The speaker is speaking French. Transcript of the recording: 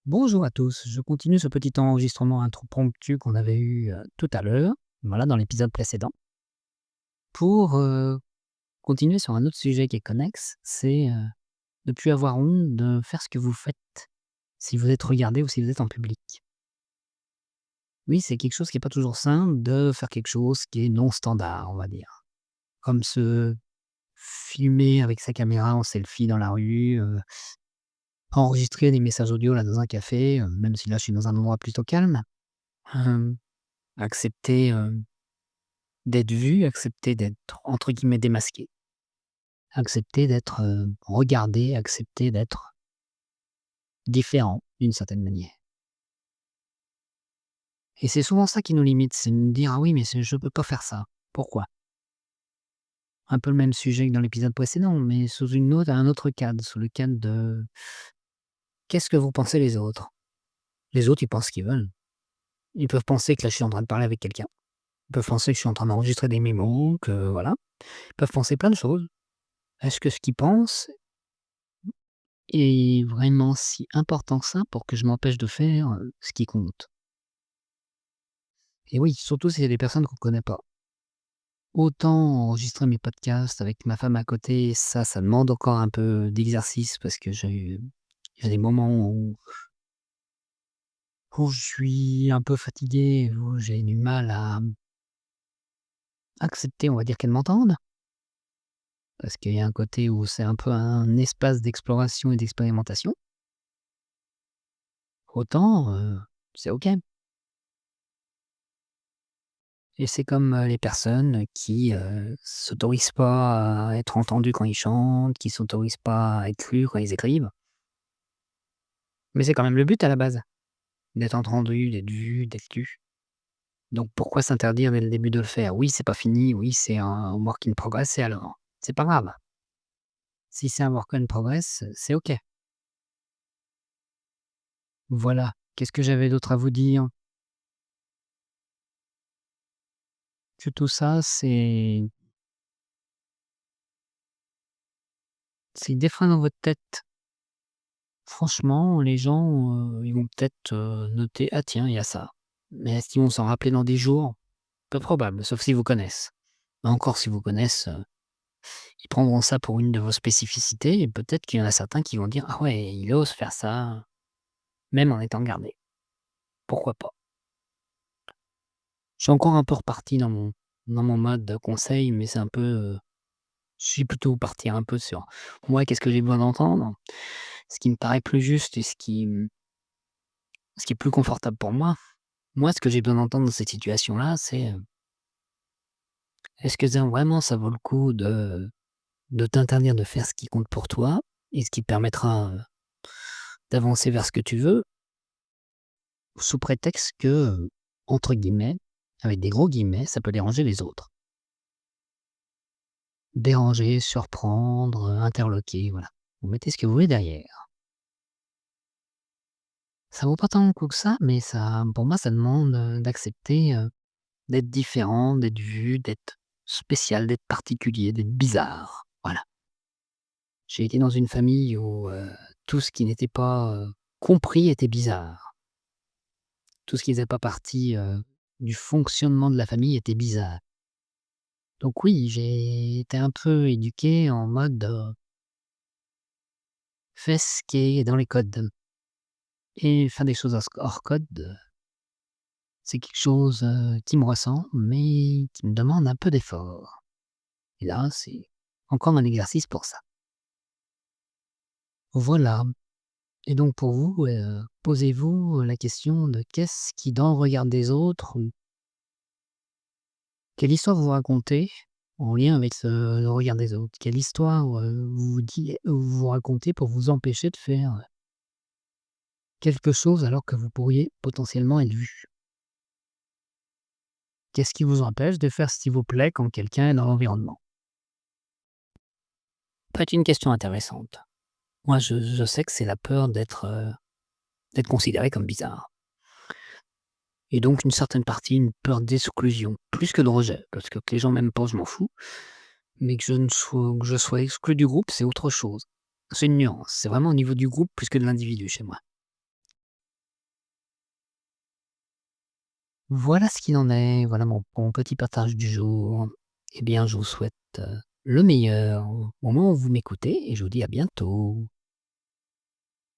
Bonjour à tous, je continue ce petit enregistrement impromptu qu'on avait eu tout à l'heure, voilà, dans l'épisode précédent, pour continuer sur un autre sujet qui est connexe, c'est ne plus avoir honte de faire ce que vous faites, si vous êtes regardé ou si vous êtes en public. Oui, c'est quelque chose qui n'est pas toujours simple de faire quelque chose qui est non standard, on va dire. Comme se filmer avec sa caméra en selfie dans la rue, enregistrer des messages audio là dans un café, même si là je suis dans un endroit plutôt calme. Hem, accepter, d'être vu, accepter d'être entre guillemets «démasqué», accepter d'être, regardé, accepter d'être différent d'une certaine manière. Et c'est souvent ça qui nous limite, c'est de nous dire: «Ah oui, mais je peux pas faire ça. Pourquoi?» Un peu le même sujet que dans l'épisode précédent, mais sous un autre cadre, sous le cadre de: «Qu'est-ce que vont penser les autres?» Les autres, ils pensent ce qu'ils veulent. Ils peuvent penser que là, je suis en train de parler avec quelqu'un. Ils peuvent penser que je suis en train d'enregistrer des mémos, que voilà. Ils peuvent penser plein de choses. Est-ce que ce qu'ils pensent est vraiment si important que ça pour que je m'empêche de faire, ce qui compte? Et oui, surtout si c'est des personnes qu'on connaît pas. Autant enregistrer mes podcasts avec ma femme à côté, ça demande encore un peu d'exercice parce que il y a des moments où je suis un peu fatigué, où j'ai du mal à accepter, on va dire, qu'elle m'entende. Parce qu'il y a un côté où c'est un peu un espace d'exploration et d'expérimentation. Autant, c'est OK. Et c'est comme, les personnes qui, s'autorisent pas à être entendues quand ils chantent, qui s'autorisent pas à être lus quand ils écrivent. Mais c'est quand même le but à la base, d'être entendu, d'être vu, d'être lu. Donc pourquoi s'interdire dès le début de le faire? Oui, c'est pas fini, oui, c'est un work in progress et alors? C'est pas grave. Si c'est un work in progress, c'est OK. Voilà. Qu'est-ce que j'avais d'autre à vous dire? Que tout ça, c'est des fois dans votre tête. Franchement, les gens, ils vont peut-être, noter: «Ah tiens, il y a ça». Mais est-ce qu'ils vont s'en rappeler dans des jours? Peu probable, sauf s'ils vous connaissent. Mais encore s'ils vous connaissent, ils prendront ça pour une de vos spécificités et peut-être qu'il y en a certains qui vont dire: «Ah ouais, il ose faire ça, même en étant gardé. Pourquoi pas?» Je suis encore un peu reparti dans mon mode de conseil, mais c'est un peu, je suis plutôt parti un peu sur moi, qu'est-ce que j'ai besoin d'entendre? Ce qui me paraît plus juste et ce qui est plus confortable pour moi. Moi, ce que j'ai besoin d'entendre dans cette situation-là, c'est, est-ce que vraiment ça vaut le coup de t'interdire de faire ce qui compte pour toi et ce qui te permettra, d'avancer vers ce que tu veux, sous prétexte que, entre guillemets, avec des gros guillemets, ça peut déranger les autres. Déranger, surprendre, interloquer, voilà. Vous mettez ce que vous voulez derrière. Ça vaut pas tant le coup que ça, mais ça pour moi, ça demande, d'accepter, d'être différent, d'être vu, d'être spécial, d'être particulier, d'être bizarre. Voilà. J'ai été dans une famille où, tout ce qui n'était pas, compris était bizarre. Tout ce qui faisait pas partie, du fonctionnement de la famille était bizarre. Donc oui, j'ai été un peu éduqué en mode, fais ce qui est dans les codes et faire des choses hors code, c'est quelque chose, qui me ressemble, mais qui me demande un peu d'effort. Et là, c'est encore un exercice pour ça. Voilà. Et donc pour vous, posez-vous la question de qu'est-ce qui dans le regard des autres, quelle histoire vous racontez en lien avec le regard des autres? Quelle histoire, vous racontez pour vous empêcher de faire quelque chose alors que vous pourriez potentiellement être vu? Qu'est-ce qui vous empêche de faire ce qui vous plaît quand quelqu'un est dans l'environnement? Peut être une question intéressante. Moi, je sais que c'est la peur d'être considéré comme bizarre et donc une certaine partie, une peur d'exclusion, plus que de rejet, parce que les gens m'aiment pas, je m'en fous. Mais que je sois exclu du groupe, c'est autre chose. C'est une nuance, c'est vraiment au niveau du groupe plus que de l'individu chez moi. Voilà ce qu'il en est, voilà mon petit partage du jour. Eh bien, je vous souhaite, le meilleur au moment où vous m'écoutez et je vous dis à bientôt.